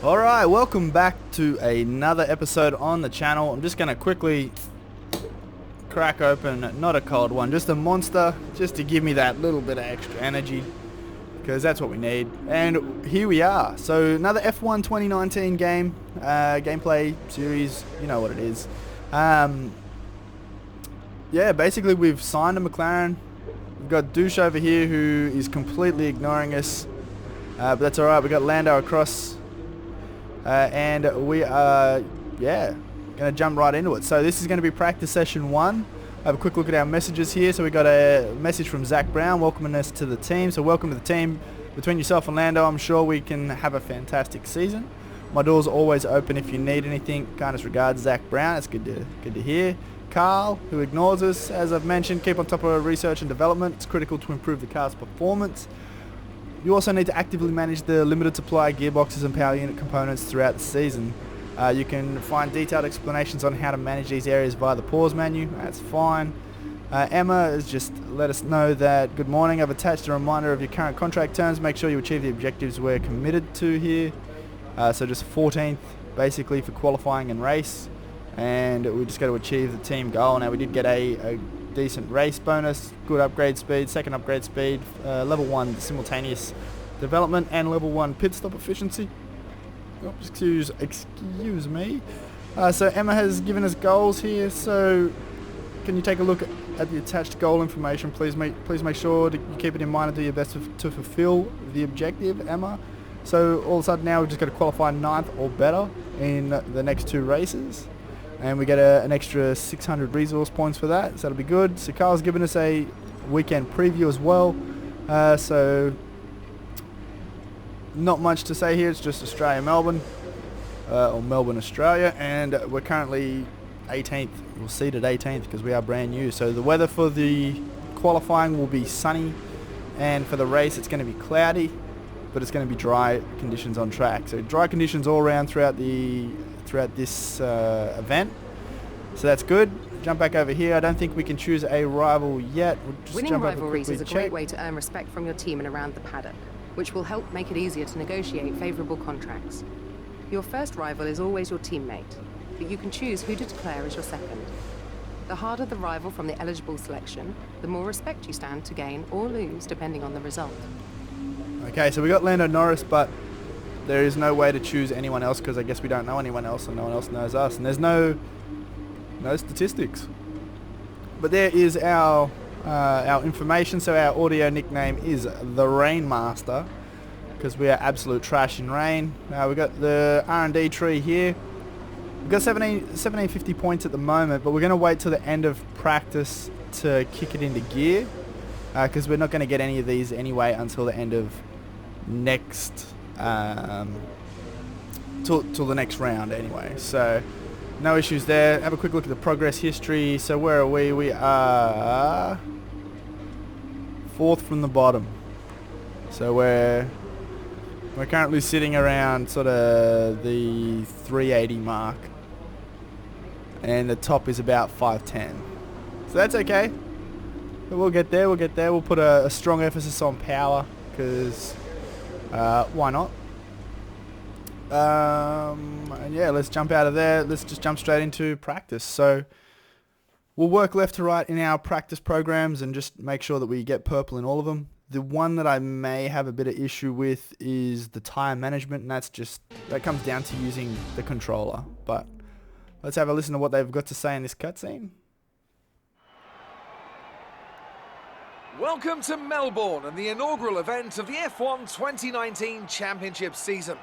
Alright, welcome back to another episode on the channel. I'm just going to quickly crack open, not a cold one, just a monster, just to give me that little bit of extra energy, because that's what we need. And here we are. So another F1 2019 game, gameplay series, you know what it is. Yeah, basically we've signed a McLaren. We've got Douche over here who is completely ignoring us, but that's alright. We've got Lando across. And we are, going to jump right into it. So this is going to be practice session 1. Have a quick look at our messages here. So we got a message from Zach Brown welcoming us to the team. So welcome to the team. Between yourself and Lando, I'm sure we can have a fantastic season. My door's always open if you need anything. Kindest regards, Zach Brown. It's good to hear. Carl, who ignores us, as I've mentioned, keep on top of research and development. It's critical to improve the car's performance. You also need to actively manage the limited supply gearboxes and power unit components throughout the season. You can find detailed explanations on how to manage these areas via the pause menu. That's fine. Emma has just let us know that, good morning, I've attached a reminder of your current contract terms. Make sure you achieve the objectives we're committed to here. So just 14th basically for qualifying and race. And we just got to achieve the team goal. Now we did get a decent race bonus, good upgrade speed, second upgrade speed, level 1 simultaneous development, and level 1 pit stop efficiency. Oh, excuse me. So Emma has given us goals here, so can you take a look at the attached goal information? Please make sure that you keep it in mind and do your best to fulfill the objective, Emma. So all of a sudden now we've just got to qualify 9th or better in the next 2 races. And we get an extra 600 resource points for that, so that'll be good. So Carl's given us a weekend preview as well. So not much to say here, it's just Australia-Melbourne, or Melbourne-Australia, and we're currently 18th. We're seated 18th because we are brand new. So the weather for the qualifying will be sunny, and for the race it's going to be cloudy, but it's going to be dry conditions on track. So dry conditions all around throughout this event, so that's good. Jump back over here. I don't think we can choose a rival yet. We'll just Winning jump over rivalries is a quickly, great way to earn respect from your team and around the paddock, which will help make it easier to negotiate favourable contracts. Your first rival is always your teammate, but you can choose who to declare as your second. The harder the rival from the eligible selection, the more respect you stand to gain or lose depending on the result. Okay, so we got Lando Norris, but there is no way to choose anyone else because I guess we don't know anyone else and no one else knows us, and there's no statistics. But there is our information. So our audio nickname is the Rainmaster because we are absolute trash in rain. We got the R&D tree here. We've got 1750 points at the moment, but we're going to wait till the end of practice to kick it into gear because we're not going to get any of these anyway until the end of next till the next round anyway. So no issues there. Have a quick look at the progress history. So where are we? We are 4th from the bottom. So we're currently sitting around sort of the 380 mark, and the top is about 510. So that's okay. But we'll get there. We'll put a strong emphasis on power because why not? And yeah, let's jump out of there. Let's just jump straight into practice. So we'll work left to right in our practice programs and just make sure that we get purple in all of them. The one that I may have a bit of issue with is the tire management, and that comes down to using the controller. But let's have a listen to what they've got to say in this cutscene. Welcome to Melbourne and the inaugural event of the F1 2019 Championship season.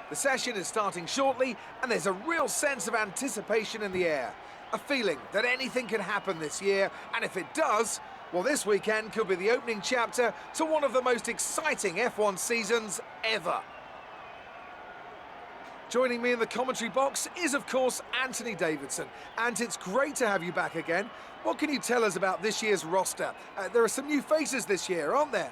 The session is starting shortly and there's a real sense of anticipation in the air. A feeling that anything can happen this year, and if it does, well, this weekend could be the opening chapter to one of the most exciting F1 seasons ever. Joining me in the commentary box is, of course, Anthony Davidson, and it's great to have you back again. What can you tell us about this year's roster? There are some new faces this year, aren't there?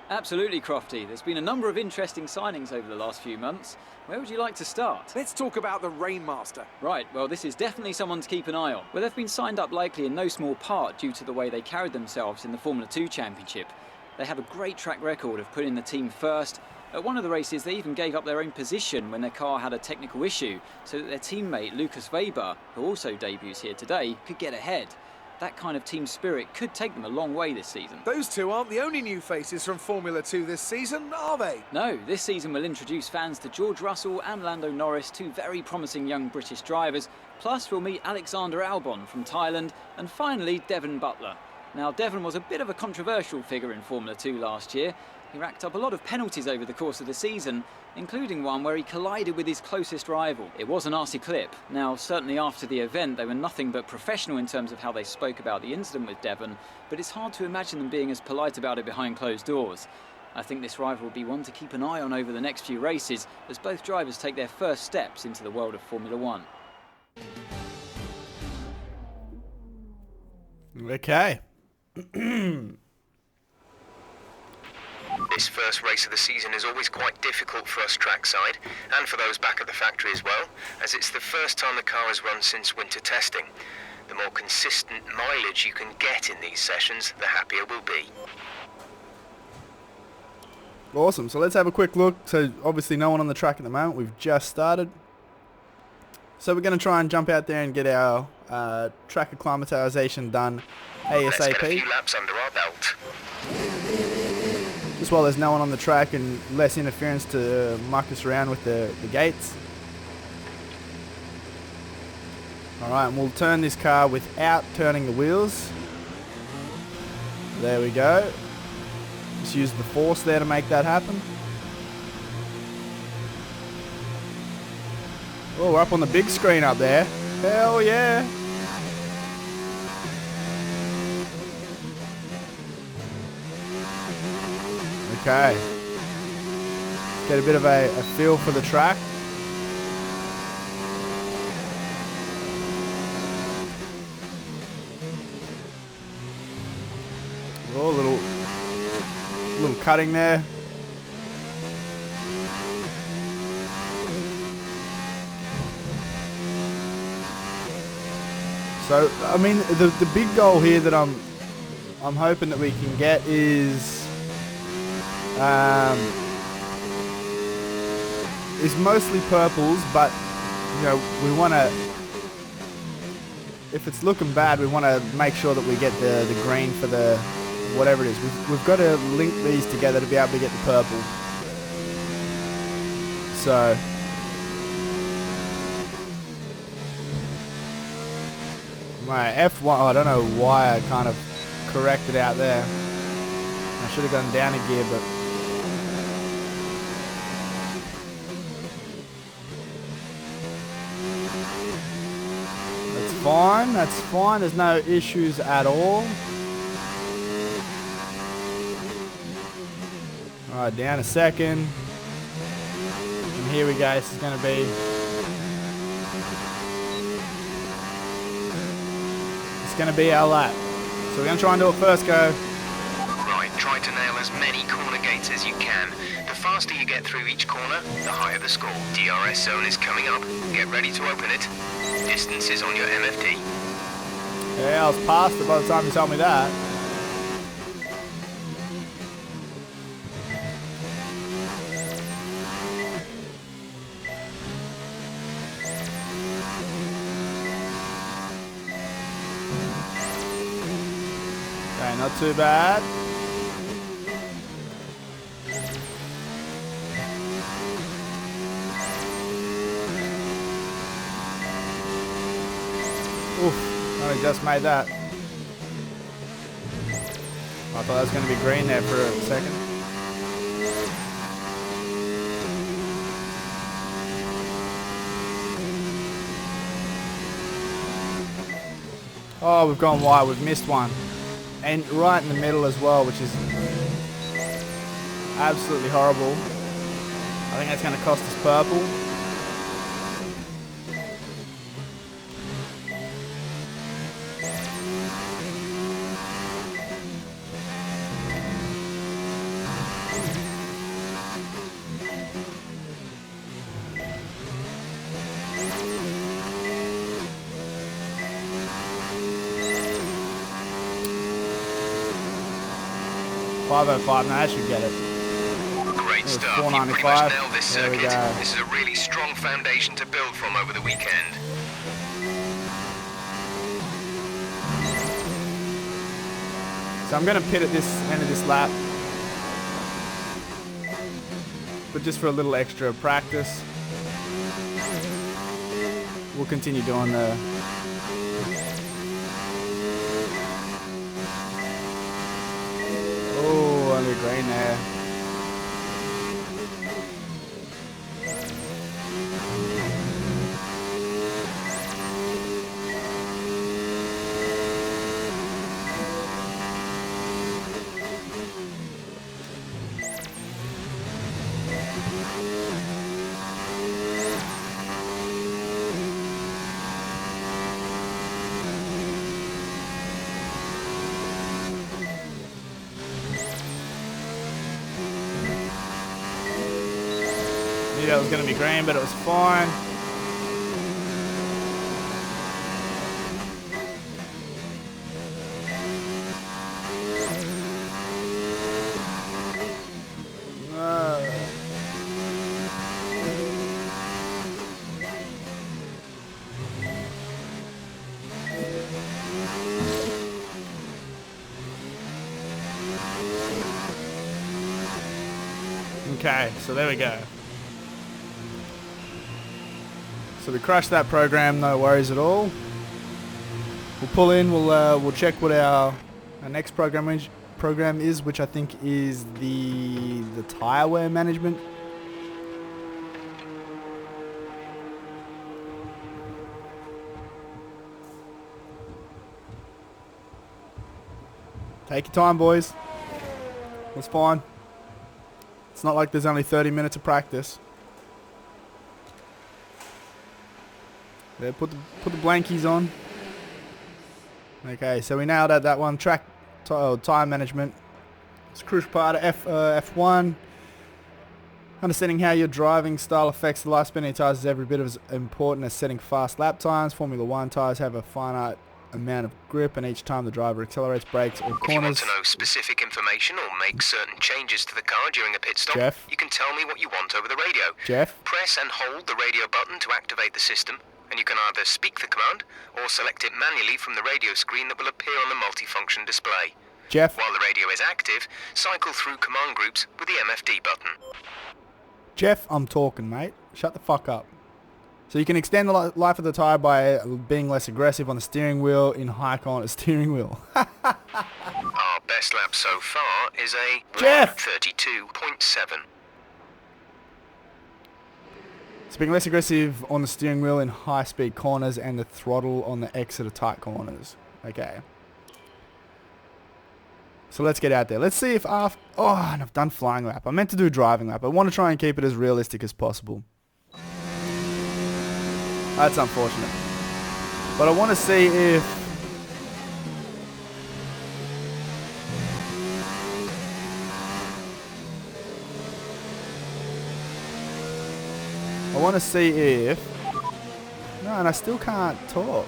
Absolutely, Crofty. There's been a number of interesting signings over the last few months. Where would you like to start? Let's talk about the Rainmaster. Right, well, this is definitely someone to keep an eye on. Well, they've been signed up likely in no small part due to the way they carried themselves in the Formula 2 Championship. They have a great track record of putting the team first At one of the races, they even gave up their own position when their car had a technical issue, so that their teammate Lucas Weber, who also debuts here today, could get ahead. That kind of team spirit could take them a long way this season. Those two aren't the only new faces from Formula 2 this season, are they? No, this season will introduce fans to George Russell and Lando Norris, two very promising young British drivers. Plus, we'll meet Alexander Albon from Thailand, and finally, Devon Butler. Now, Devon was a bit of a controversial figure in Formula 2 last year. He racked up a lot of penalties over the course of the season, including one where he collided with his closest rival. It was a nasty clip. Now, certainly after the event, they were nothing but professional in terms of how they spoke about the incident with Devon, but it's hard to imagine them being as polite about it behind closed doors. I think this rival will be one to keep an eye on over the next few races, as both drivers take their first steps into the world of Formula 1. Okay. This first race of the season is always quite difficult for us trackside, and for those back at the factory as well, as it's the first time the car has run since winter testing. The more consistent mileage you can get in these sessions, the happier we'll be. Awesome. So let's have a quick look. So obviously no one on the track at the moment. We've just started. So we're going to try and jump out there and get our track acclimatization done ASAP. Let's get a few laps under our belt. Just while there's no one on the track and less interference to muck us around with the gates. Alright, and we'll turn this car without turning the wheels. There we go. Just use the force there to make that happen. Oh, we're up on the big screen up there. Hell yeah. Okay. Get a bit of a feel for the track. Oh, little cutting there. So, I mean, the big goal here that I'm hoping that we can get is mostly purples, but you know, we want to, if it's looking bad, we want to make sure that we get the green for the whatever it is. We've got to link these together to be able to get the purple. So my F1, oh, I don't know why I kind of corrected out there. I should have gone down a gear, but that's fine. That's fine. There's no issues at all. Alright, down a second. And here we go. This is going to be... It's going to be our lap. So we're going to try and do it first go. Right, try to nail as many corner gates as you can. The faster you get through each corner, the higher the score. DRS zone is coming up. Get ready to open it. Distance is on your MFD. Yeah, I was past it by the time you told me that. Okay, not too bad. Oof, only just made that. I thought that was going to be green there for a second. Oh, we've gone wide. We've missed one. And right in the middle as well, which is absolutely horrible. I think that's going to cost us purple. .505, no, I should get it. Great Great There's stuff. You pretty much 495. nailed this There we circuit. go. This is a really strong foundation to build from over the weekend. So I'm going to pit at this end of this lap. But just for a little extra practice. We'll continue doing the... Oh, only green there. Knew that was going to be green, but it was fine. Okay, so there we go. So we crushed that program, no worries at all. We'll pull in, we'll check what our next program is, which I think is the tire wear management. Take your time, boys. That's fine. It's not like there's only 30 minutes of practice. There, put the blankies on. Okay, so we nailed out that one. Track tire management. It's a crucial part of F1. Understanding how your driving style affects the lifespan of your tires is every bit as important as setting fast lap times. Formula 1 tires have a finite amount of grip, and each time the driver accelerates, brakes, or If you want corners. to know specific information or make certain changes to the car during a pit stop, Jeff? you can tell me what you want over the radio. Jeff? Press and hold the radio button to activate the system, and you can either speak the command or select it manually from the radio screen that will appear on the multifunction display. Jeff? While the radio is active, cycle through command groups with the MFD button. Jeff, I'm talking, mate. Shut the fuck up. So you can extend the life of the tire by being less aggressive on the steering wheel in hike on a steering wheel. Our best lap so far is a Jeff! 32.7. So being less aggressive on the steering wheel in high-speed corners and the throttle on the exit of tight corners. Okay. So let's get out there. Let's see if after... Oh, and I've done flying lap. I meant to do driving lap. I want to try and keep it as realistic as possible. That's unfortunate. But I want to see if... I want to see if... No, and I still can't talk.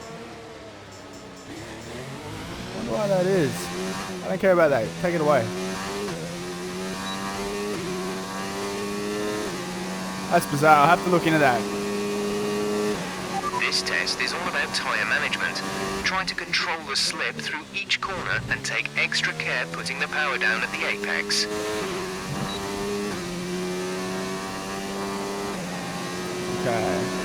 I wonder why that is. I don't care about that. Take it away. That's bizarre. I'll have to look into that. This test is all about tyre management. Try to control the slip through each corner and take extra care putting the power down at the apex. Okay.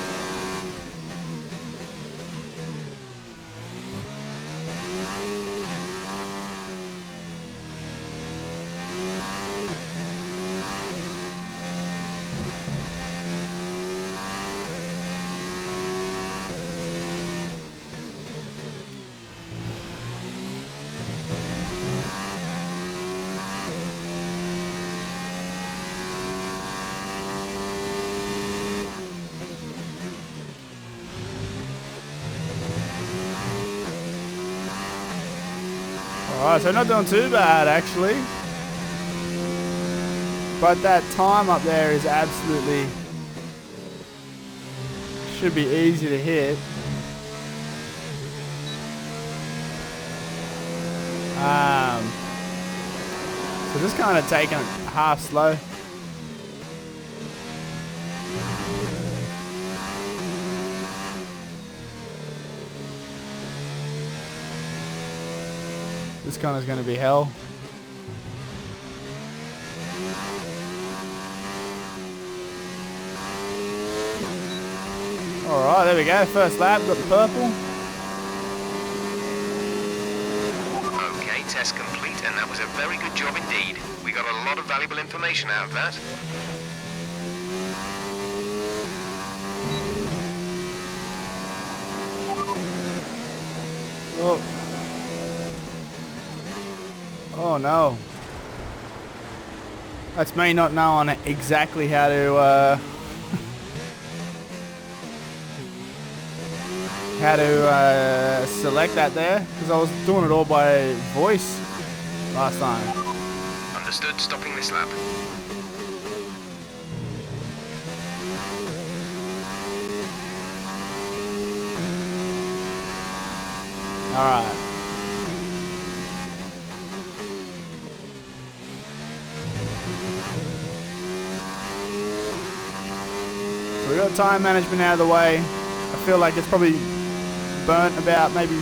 Alright, so not doing too bad actually. But that time up there is absolutely... should be easy to hit. So just kind of taking it half slow. This corner's going to be hell. Alright, there we go. First lap, got the purple. Okay, test complete, and that was a very good job indeed. We got a lot of valuable information out of that. Oh. Oh no. That's me not knowing exactly how to select that there, because I was doing it all by voice last time. Understood, stopping this lap. Alright. So we got time management out of the way. I feel like it's probably burnt about maybe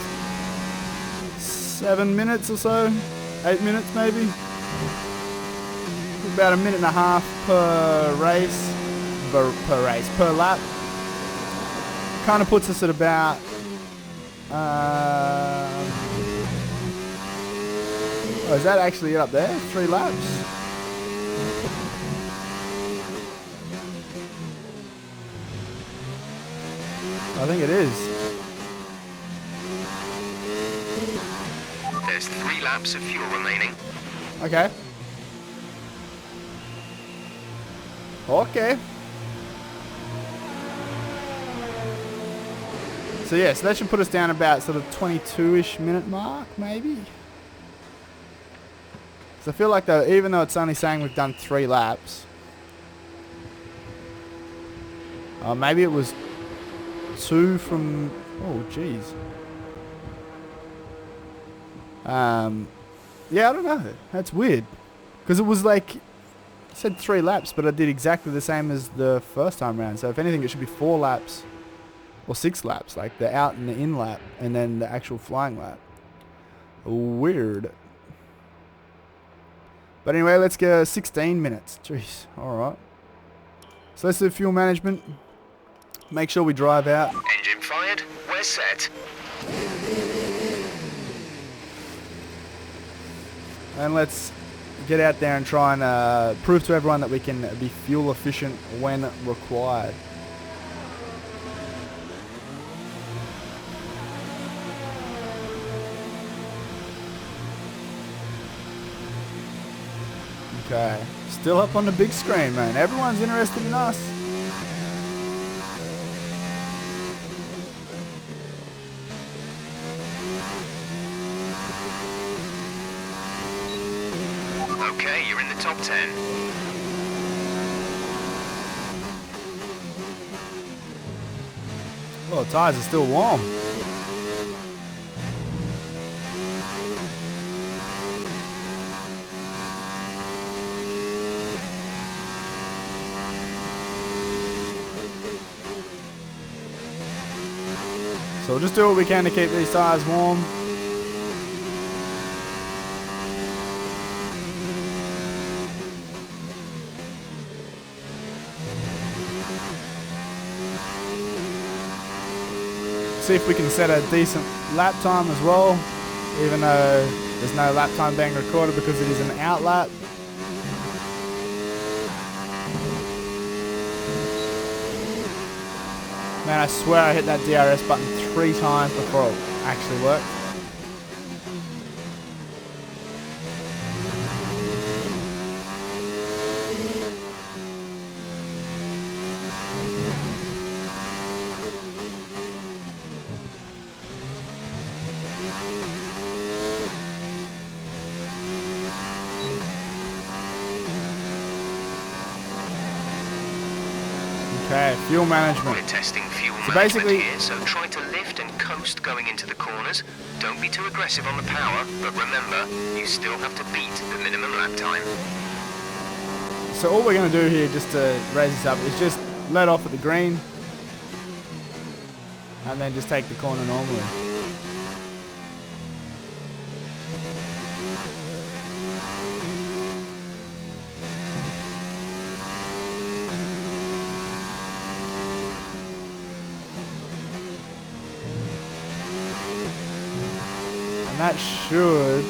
7 minutes or so. 8 minutes maybe. About 1.5 minutes per race. Per lap. Kind of puts us at about oh, is that actually it up there? 3 laps? I think it is. There's 3 laps of fuel remaining. Okay. Okay. So yeah, so that should put us down about sort of 22-ish minute mark, maybe. So I feel like though, even though it's only saying we've done 3 laps, maybe it was 2 from. Oh, jeez. Yeah, I don't know. That's weird, because it was like it said 3 laps, but I did exactly the same as the first time round. So if anything, it should be 4 laps. Or 6 laps, like the out and the in lap, and then the actual flying lap. Weird. But anyway, let's go 16 minutes. Jeez, alright. So let's do fuel management. Make sure we drive out. Engine fired, we're set. And let's get out there and try and prove to everyone that we can be fuel efficient when required. Okay, still up on the big screen, man. Everyone's interested in us. Okay, you're in the top 10. Well, the tyres are still warm. So we'll just do what we can to keep these tyres warm. See if we can set a decent lap time as well, even though there's no lap time being recorded because it is an out lap. Man, I swear I hit that DRS button 3 times before it actually worked. Okay, fuel management. We're testing fuel So management basically- here, so try to lift and coast going into the corners. Don't be too aggressive on the power, but remember, you still have to beat the minimum lap time. So all we're going to do here, just to raise this up, is just let off at the green. And then just take the corner normally. And that should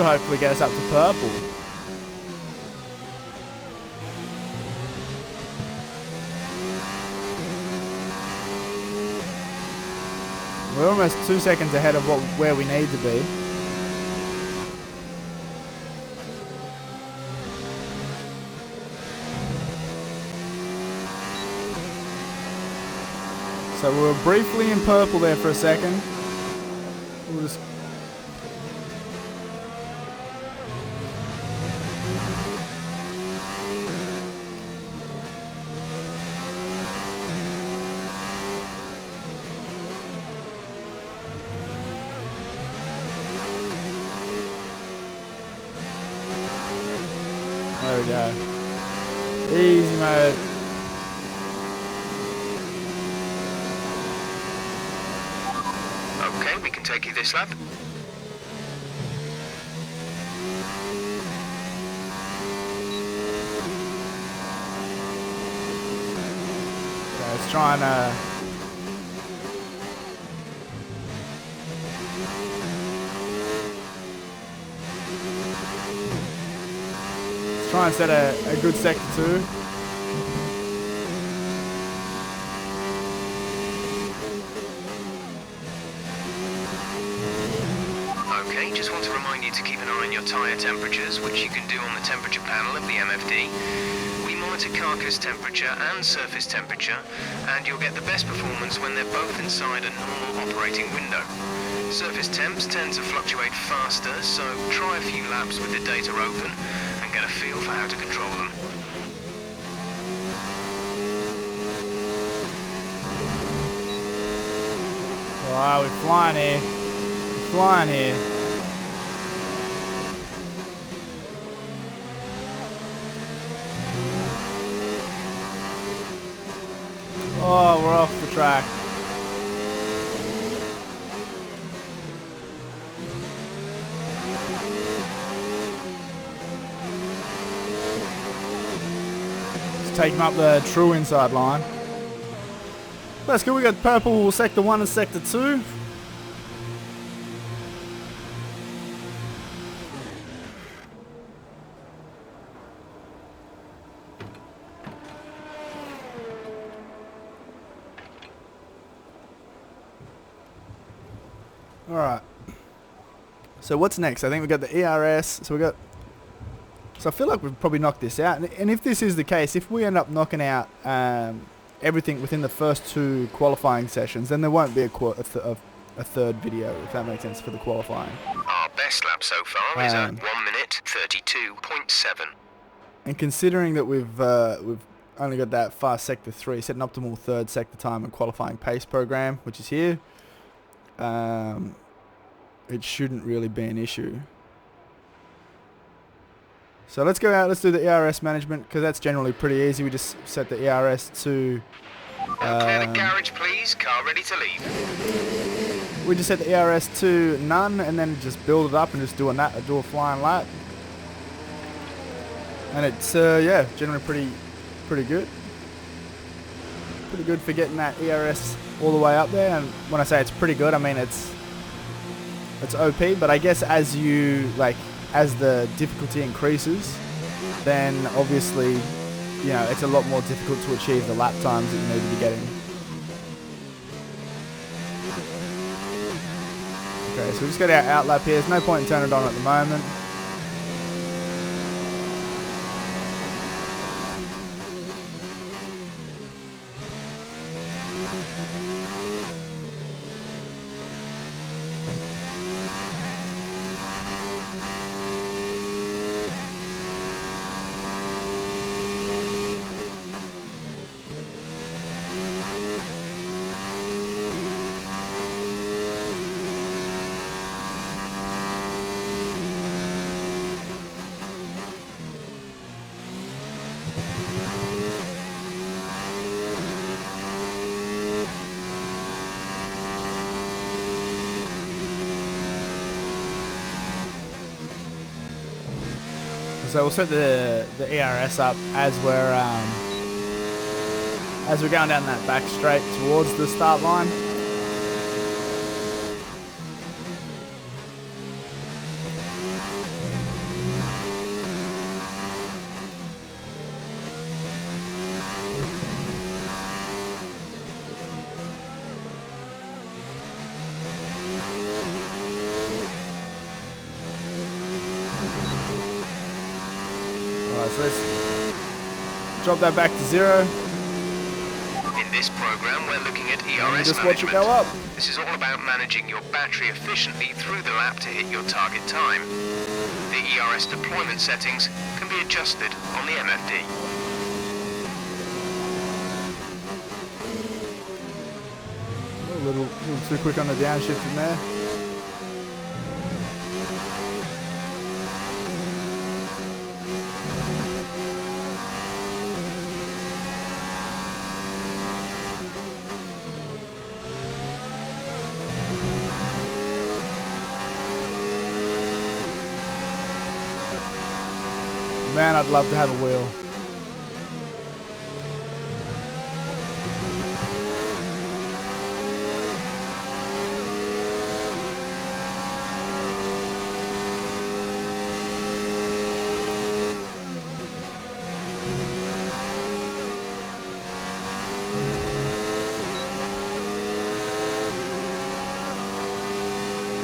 hopefully get us up to purple. We're almost 2 seconds ahead of where we need to be. So we were briefly in purple there for a second. We'll just there we go. Easy mode. Okay, we can take you this lap. Okay, let's try and try and set a good sector 2. Okay, just want to remind you to keep an eye on your tyre temperatures, which you can do on the temperature panel of the MFD. We monitor carcass temperature and surface temperature, and you'll get the best performance when they're both inside a normal operating window. Surface temps tend to fluctuate faster, so try a few laps with the data open and get a feel for how to control them. Wow, we're flying here. We're flying here. Oh, we're off the track. Just taking up the true inside line. That's good. We got purple sector 1 and sector 2. Alright. So what's next? I think we got the ERS. So I feel like we've probably knocked this out. And if this is the case, if we end up knocking out everything within the first 2 qualifying sessions, then there won't be a third video, if that makes sense, for the qualifying. Our best lap so far is at 1 minute 32.7. And considering that we've only got that fast sector 3, set an optimal 3rd sector time and qualifying pace program, which is here, it shouldn't really be an issue. So let's go out, let's do the ERS management, because that's generally pretty easy. We just set the ERS to... Clear the garage, please. Car ready to leave. We just set the ERS to none, and then just build it up and just do a flying lap. And it's, yeah, generally pretty good. Pretty good for getting that ERS all the way up there. And when I say it's pretty good, I mean it's OP, but I guess as the difficulty increases, then obviously, you know, it's a lot more difficult to achieve the lap times that you need to be getting. Okay, so we just got our out lap here. There's no point in turning it on at the moment. So we'll set the ERS up as we're going down that back straight towards the start line. drop that back to 0. In this program, we're looking at And ERS just watch it management. go up. This is all about managing your battery efficiently through the lap to hit your target time. The ERS deployment settings can be adjusted on the MFD. A little too quick on the downshift in there. Man, I'd love to have a wheel.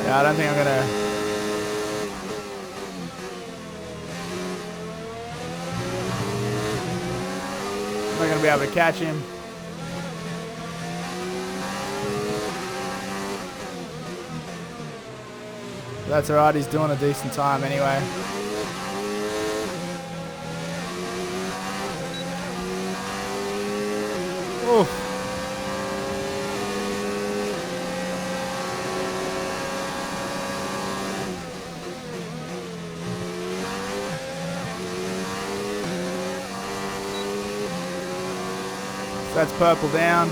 Yeah, I don't think I'm gonna. I'm not gonna be able to catch him. But that's alright, he's doing a decent time anyway. Oof. That's purple down.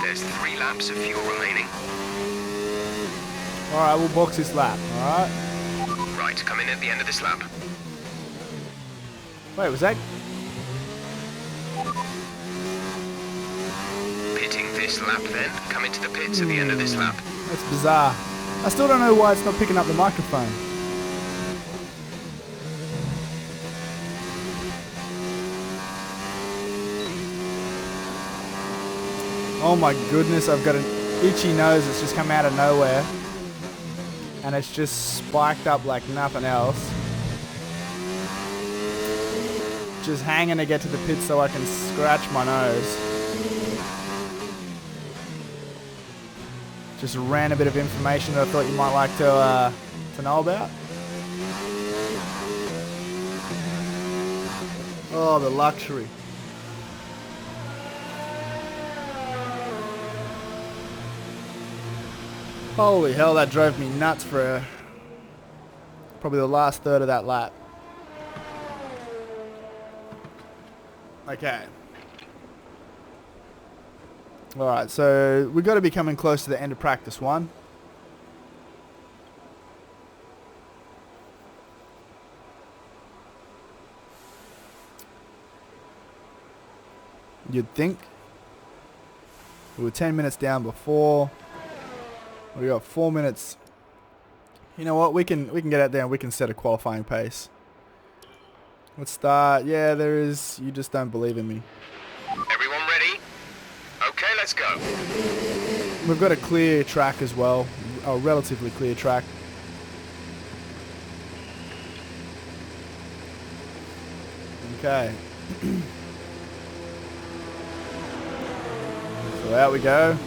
There's 3 laps of fuel remaining. Alright, we'll box this lap, alright? Right, come in at the end of this lap. Wait, was that? Pitting this lap then, come into the pits at the end of this lap. That's bizarre. I still don't know why it's not picking up the microphone. Oh my goodness, I've got an itchy nose that's just come out of nowhere. And it's just spiked up like nothing else. Just hanging to get to the pit so I can scratch my nose. Just ran a bit of information that I thought you might like to know about. Oh, the luxury. Holy hell, that drove me nuts for probably the last third of that lap. Okay. Alright, so we've got to be coming close to the end of practice 1. You'd think. We were 10 minutes down before. We got 4 minutes. You know what? We can get out there and we can set a qualifying pace. Let's start. Yeah, there is. You just don't believe in me. Everyone ready? Okay, let's go. We've got a clear track as well. A relatively clear track. Okay. So out we go.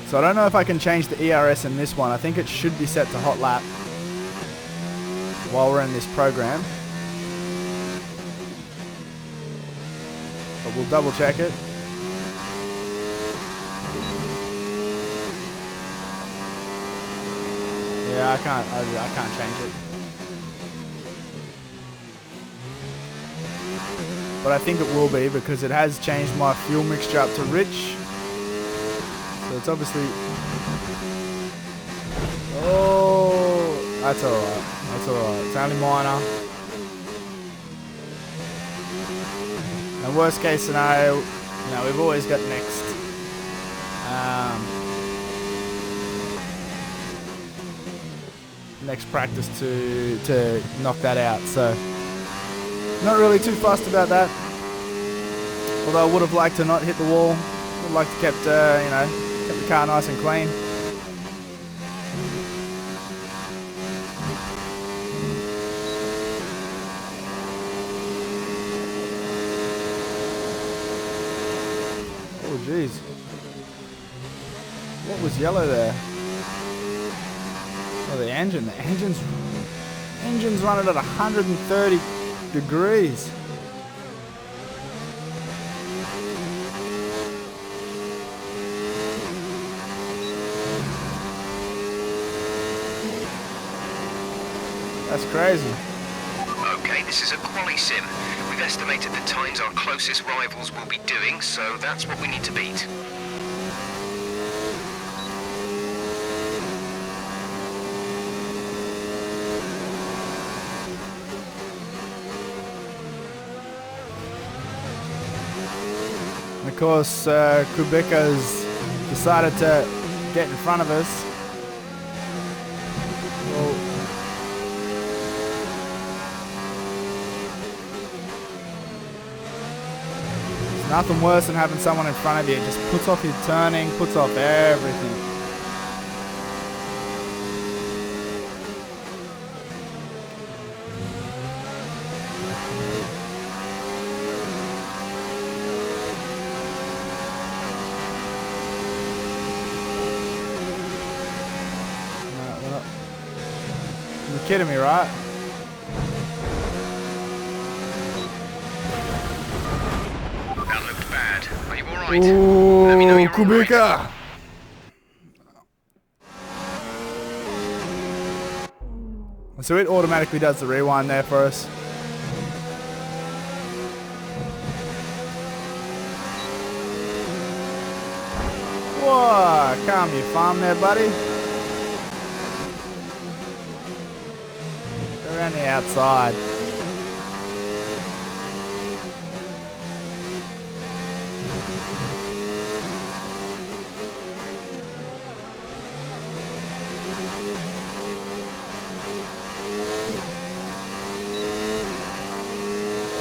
So I don't know if I can change the ERS in this one. I think it should be set to hot lap while we're in this program. But we'll double check it. Yeah, I can't change it. But I think it will be because it has changed my fuel mixture up to rich. So it's obviously... Oh, that's alright. That's alright. It's only minor. And worst case scenario, you know, we've always got next. next practice to knock that out. So not really too fussed about that. Although I would have liked to not hit the wall. Would have liked to kept kept the car nice and clean. Oh jeez. What was yellow there? Oh, the engine. The engine's running at 130 degrees. That's crazy. Okay, this is a quali sim. We've estimated the times our closest rivals will be doing, so that's what we need to beat. And of course, Kubica's decided to get in front of us. Nothing worse than having someone in front of you. It just puts off your turning, puts off everything. No, you're kidding me, right? Right. Ooh, let me know you're Kubica! Right. So it automatically does the rewind there for us. Whoa, calm your farm there, buddy. Go around the outside.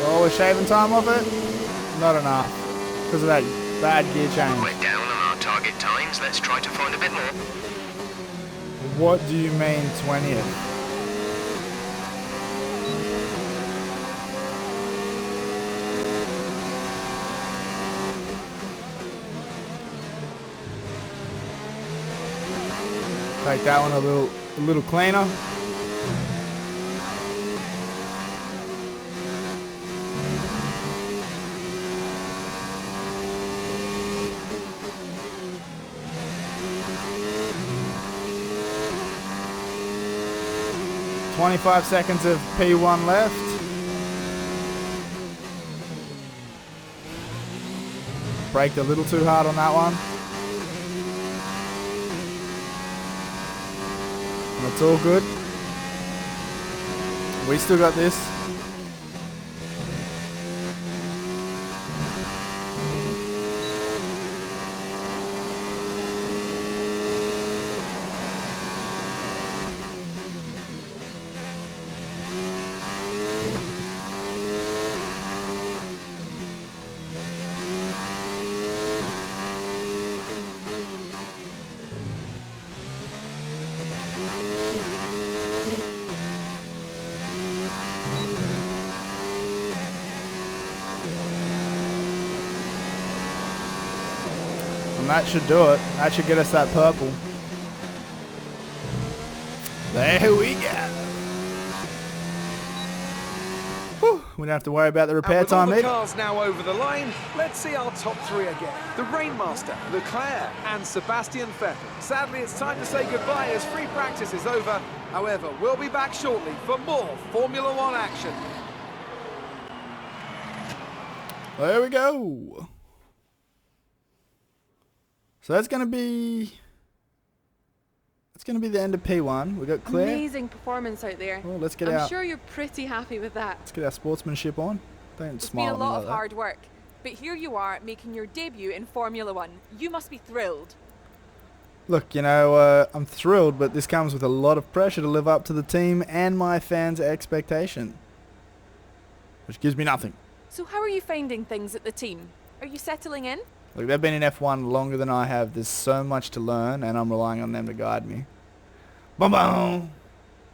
Oh, we're shaving time off it? Not enough. Because of that bad gear change. We're down on our target times. Let's try to find a bit more. What do you mean 20th? Take that one a little cleaner. $25 seconds of P1 left. Braked a little too hard on that one. That's all good. We still got this. And that should do it. That should get us that purple. There we go. Whew, we don't have to worry about the repair and with time all the either. cars now over the line, let's see our top three again. The Rainmaster, Leclerc and Sebastian Vettel. Sadly, it's time to say goodbye as free practice is over. However, we'll be back shortly for more Formula One action. There we go. So that's going to be the end of P1. We got Claire. Amazing performance out there. Oh, let's get I'm sure you're pretty happy with that. Let's get our sportsmanship on. Don't It's smile been at a me lot like of that. hard work, but here you are making your debut in Formula One. You must be thrilled. Look, you know, I'm thrilled, but this comes with a lot of pressure to live up to the team and my fans' expectation, which gives me nothing. So how are you finding things at the team? Are you settling in? Look, they've been in F1 longer than I have. There's so much to learn, and I'm relying on them to guide me. Boom, boom.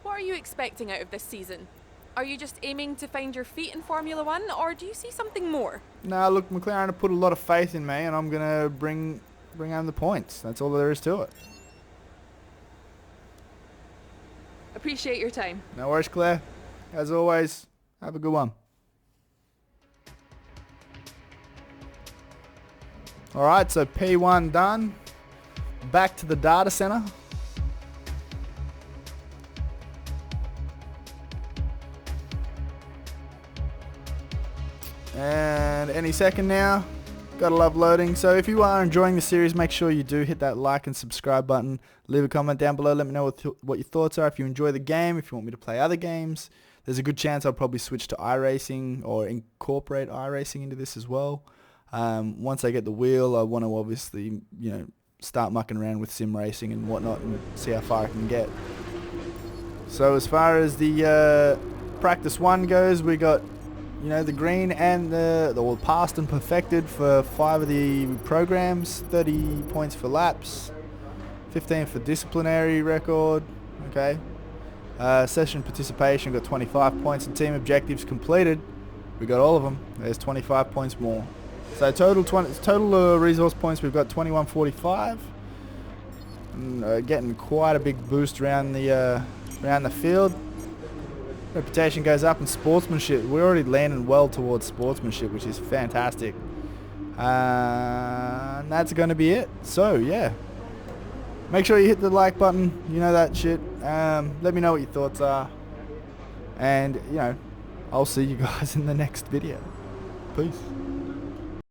What are you expecting out of this season? Are you just aiming to find your feet in Formula One, or do you see something more? Nah, look, McLaren have put a lot of faith in me, and I'm going to bring home the points. That's all there is to it. Appreciate your time. No worries, Claire. As always, have a good one. Alright, so P1 done. Back to the data center. And any second now. Gotta love loading. So if you are enjoying the series, make sure you do hit that like and subscribe button. Leave a comment down below. Let me know what your thoughts are. If you enjoy the game, if you want me to play other games, there's a good chance I'll probably switch to iRacing or incorporate iRacing into this as well. Once I get the wheel, I want to obviously, start mucking around with sim racing and whatnot and see how far I can get. So as far as the practice 1 goes, we got the green and the passed and perfected for 5 of the programs, 30 points for laps, 15 for disciplinary record, okay. Session participation got 25 points, and team objectives completed, we got all of them, there's 25 points more. So total resource points, we've got 2145, and, getting quite a big boost around the field. Reputation goes up, and sportsmanship, we're already landing well towards sportsmanship, which is fantastic. And that's going to be it. So yeah, make sure you hit the like button, you know that shit. Let me know what your thoughts are, and I'll see you guys in the next video. Peace.